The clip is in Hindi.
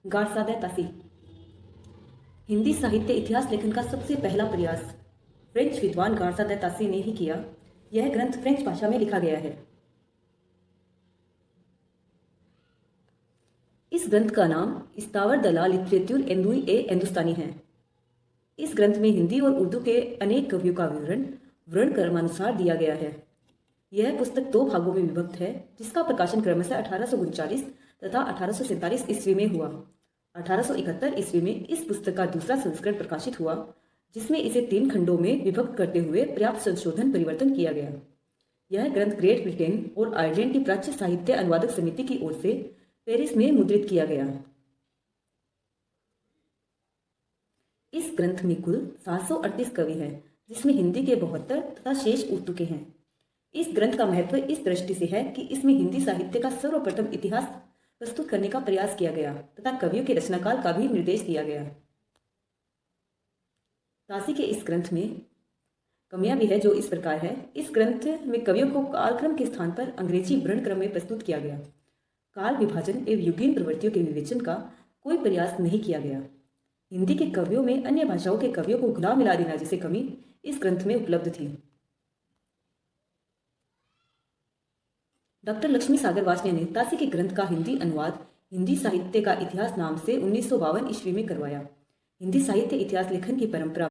गारसादे तासी। हिंदी साहित्य इतिहास लेखन का सबसे पहला प्रयास फ्रेंच विद्वान गारसादे तासी ने ही किया। यह ग्रंथ फ्रेंच भाषा में लिखा गया है। इस ग्रंथ का नाम इस्तावर द ला लिटरेचर एंदुई ए हिंदुस्तानी है। इस ग्रंथ में हिंदी और उर्दू के अनेक कवियों का विवरण वर्ण क्रमानुसार दिया गया है। यह पुस्तक दो भागों में विभक्त है, जिसका प्रकाशन क्रमशः 1839 तथा 1847 ईस्वी में हुआ। 1871 ईस्वी में इस पुस्तक का दूसरा संस्करण प्रकाशित हुआ, जिसमें इसे 3 खंडों में विभक्त करते हुए पर्याप्त संशोधन परिवर्तन किया गया। यह ग्रंथ ग्रेट ब्रिटेन और आयरलैंड की प्राच्य साहित्य अनुवादक समिति की ओर से पेरिस में मुद्रित किया गया। इस ग्रंथ में कुल 738 कवि हैं, जिसमें हिंदी के 72 तथा शेष उर्दू के हैं। इस ग्रंथ का महत्व इस दृष्टि से है कि इसमें हिंदी साहित्य का सर्वप्रथम इतिहास प्रस्तुत करने का प्रयास किया गया तथा कवियों के रचनाकाल का भी निर्देश दिया गया। तासी के इस ग्रंथ में कमियां भी है, जो इस प्रकार है। इस ग्रंथ में कवियों को कालक्रम के स्थान पर अंग्रेजी वर्ण क्रम में प्रस्तुत किया गया। काल विभाजन एवं युगीन प्रवृत्तियों के विवेचन का कोई प्रयास नहीं किया गया। हिंदी के कवियों में अन्य भाषाओं के कवियों को घुला मिला देना जैसे कमी इस ग्रंथ में उपलब्ध थी। डॉक्टर लक्ष्मी सागर वाजपेयी ने तासी के ग्रंथ का हिंदी अनुवाद हिंदी साहित्य का इतिहास नाम से 1952 ईस्वी में करवाया। हिंदी साहित्य इतिहास लेखन की परंपरा